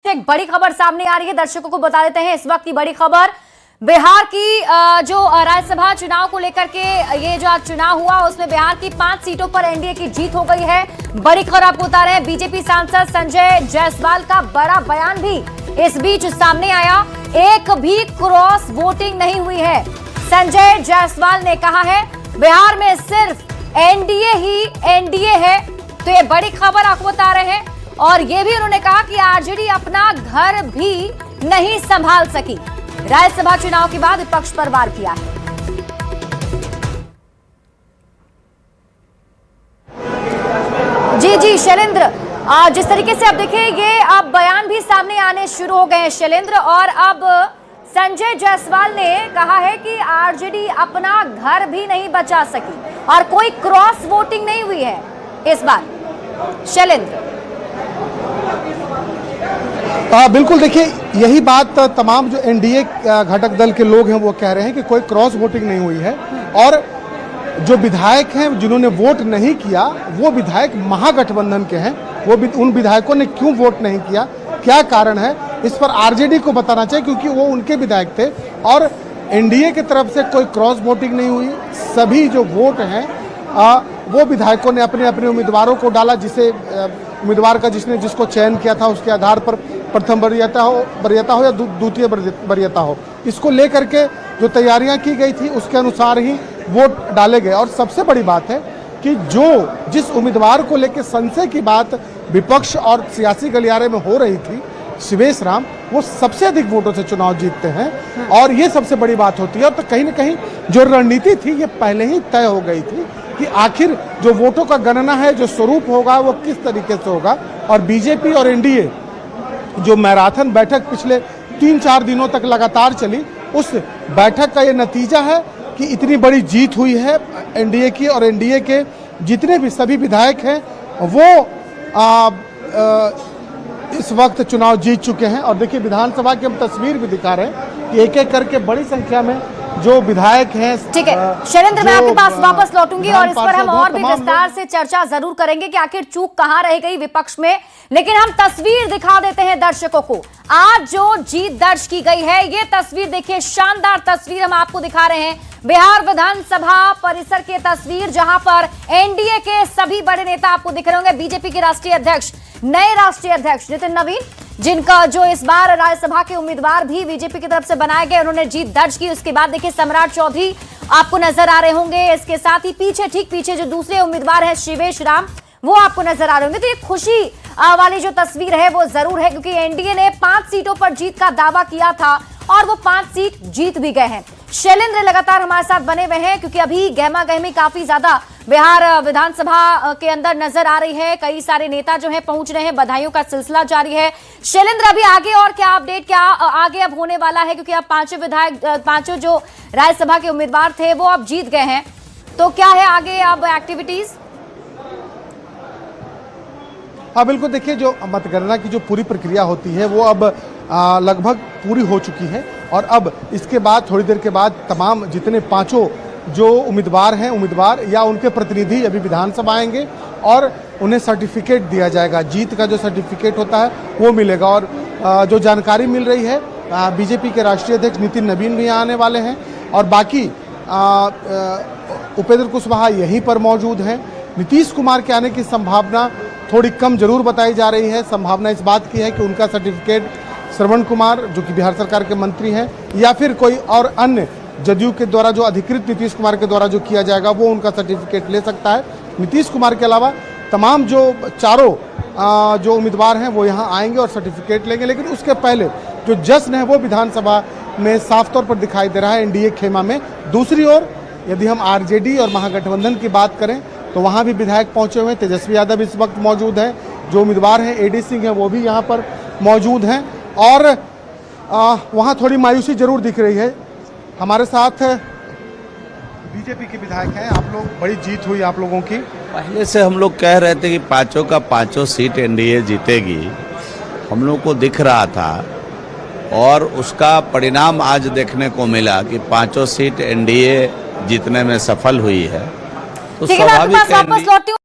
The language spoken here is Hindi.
एक बड़ी खबर सामने आ रही है, दर्शकों को बता देते हैं इस वक्त की बड़ी खबर। बिहार की जो राज्यसभा चुनाव को लेकर के ये जो आज चुनाव हुआ उसमें बिहार की 5 सीटों पर एनडीए की जीत हो गई है। बड़ी खबर आपको बता रहे हैं, बीजेपी सांसद संजय जायसवाल का बड़ा बयान भी इस बीच सामने आया। एक भी क्रॉस वोटिंग नहीं हुई है। संजय जायसवाल ने कहा है बिहार में सिर्फ एनडीए ही एनडीए है। तो ये बड़ी खबर आपको बता रहे हैं और ये भी उन्होंने कहा कि आरजेडी अपना घर भी नहीं संभाल सकी। राज्यसभा चुनाव के बाद विपक्ष पर वार किया है। जी शैलेंद्र, जिस तरीके से अब देखिए ये अब बयान भी सामने आने शुरू हो गए हैं शैलेंद्र, और अब संजय जायसवाल ने कहा है कि आरजेडी अपना घर भी नहीं बचा सकी और कोई क्रॉस वोटिंग नहीं हुई है इस बार। शैलेंद्र, बिल्कुल, देखिए यही बात तमाम जो एनडीए घटक दल के लोग हैं वो कह रहे हैं कि कोई क्रॉस वोटिंग नहीं हुई है और जो विधायक हैं जिन्होंने वोट नहीं किया वो विधायक महागठबंधन के हैं। वो उन विधायकों ने क्यों वोट नहीं किया, क्या कारण है, इस पर आरजेडी को बताना चाहिए क्योंकि वो उनके विधायक थे। और एनडीए की तरफ से कोई क्रॉस वोटिंग नहीं हुई। सभी जो वोट हैं वो विधायकों ने अपने अपने उम्मीदवारों को डाला, जिसे उम्मीदवार का जिसको चयन किया था उसके आधार पर प्रथम वरीयता हो या द्वितीय वरीयता हो, इसको लेकर के जो तैयारियां की गई थी उसके अनुसार ही वोट डाले गए। और सबसे बड़ी बात है कि जिस उम्मीदवार को लेकर संशय की बात विपक्ष और सियासी गलियारे में हो रही थी, शिवेश राम, वो सबसे अधिक वोटों से चुनाव जीतते हैं और ये सबसे बड़ी बात होती है। और तो कहीं ना कहीं जो रणनीति थी ये पहले ही तय हो गई थी कि आखिर जो वोटों का गणना है, जो स्वरूप होगा वो किस तरीके से होगा। और बीजेपी और एनडीए जो मैराथन बैठक पिछले 3-4 दिनों तक लगातार चली, उस बैठक का ये नतीजा है कि इतनी बड़ी जीत हुई है एनडीए की। और एनडीए के जितने भी सभी विधायक हैं वो इस वक्त चुनाव जीत चुके हैं। और देखिए विधानसभा की हम तस्वीर भी दिखा रहे हैं कि एक एक करके बड़ी संख्या में जो विधायक हैं। ठीक है शैलेंद्र, मैं आपके पास वापस लौटूंगी और इस पर हम और भी विस्तार से चर्चा जरूर करेंगे कि आखिर चूक कहां रह गई विपक्ष में। लेकिन हम तस्वीर दिखा देते हैं दर्शकों को। आज जो जीत दर्ज की गई है ये तस्वीर देखिए, शानदार तस्वीर हम आपको दिखा रहे हैं। बिहार विधानसभा परिसर की तस्वीर जहां पर एनडीए के सभी बड़े नेता आपको दिख रहे होंगे। बीजेपी के राष्ट्रीय अध्यक्ष, नए राष्ट्रीय अध्यक्ष नितिन नवीन, जिनका जो इस बार राज्यसभा के उम्मीदवार भी बीजेपी की तरफ से बनाए गए, उन्होंने जीत दर्ज की। उसके बाद देखिए सम्राट चौधरी आपको नजर आ रहे होंगे। इसके साथ ही ठीक पीछे जो दूसरे उम्मीदवार है शिवेश राम, वो आपको नजर आ रहे होंगे। तो ये खुशी वाली जो तस्वीर है वो जरूर है क्योंकि एनडीए ने 5 सीटों पर जीत का दावा किया था और वो 5 सीट जीत भी गए हैं। शैलेंद्र लगातार हमारे साथ बने हुए हैं क्योंकि अभी गहमा गहमी काफी ज्यादा बिहार विधानसभा के अंदर नजर आ रही है। कई सारे नेता जो है पहुंच रहे हैं, बधाइयों का सिलसिला जारी है। शैलेंद्र, अभी आगे और क्या अपडेट, क्या आगे अब होने वाला है, क्योंकि अब पांचों जो राज्यसभा के उम्मीदवार थे वो अब जीत गए हैं, तो क्या है आगे अब एक्टिविटीज? हाँ बिल्कुल, देखिए जो मतगणना की जो पूरी प्रक्रिया होती है वो अब लगभग पूरी हो चुकी है और अब इसके बाद थोड़ी देर के बाद तमाम जितने 5 जो उम्मीदवार या उनके प्रतिनिधि अभी विधानसभा आएंगे और उन्हें सर्टिफिकेट दिया जाएगा। जीत का जो सर्टिफिकेट होता है वो मिलेगा। और जो जानकारी मिल रही है, बीजेपी के राष्ट्रीय अध्यक्ष नितिन नवीन भी यहाँ आने वाले हैं और बाकी उपेंद्र कुशवाहा यहीं पर मौजूद हैं। नीतीश कुमार के आने की संभावना थोड़ी कम जरूर बताई जा रही है। संभावना इस बात की है कि उनका सर्टिफिकेट श्रवण कुमार, जो कि बिहार सरकार के मंत्री हैं, या फिर कोई और अन्य जदयू के द्वारा जो अधिकृत नीतीश कुमार के द्वारा जो किया जाएगा वो उनका सर्टिफिकेट ले सकता है। नीतीश कुमार के अलावा तमाम जो चारों जो उम्मीदवार हैं वो यहाँ आएंगे और सर्टिफिकेट लेंगे। लेकिन उसके पहले जो जश्न है वो विधानसभा में साफ तौर पर दिखाई दे रहा है एनडीए खेमा में। दूसरी ओर यदि हम आरजेडी और महागठबंधन की बात करें तो वहाँ भी विधायक पहुँचे हुए हैं। तेजस्वी यादव इस वक्त मौजूद हैं, जो उम्मीदवार हैं एडी सिंह हैं वो भी यहाँ पर मौजूद हैं और वहाँ थोड़ी मायूसी जरूर दिख रही है। हमारे साथ बीजेपी के विधायक हैं। आप लोग, बड़ी जीत हुई आप लोगों की। पहले से हम लोग कह रहे थे कि 5 का 5 सीट एनडीए जीतेगी, हम लोग को दिख रहा था और उसका परिणाम आज देखने को मिला कि 5 सीट एनडीए जीतने में सफल हुई है। तो स्वाभाविक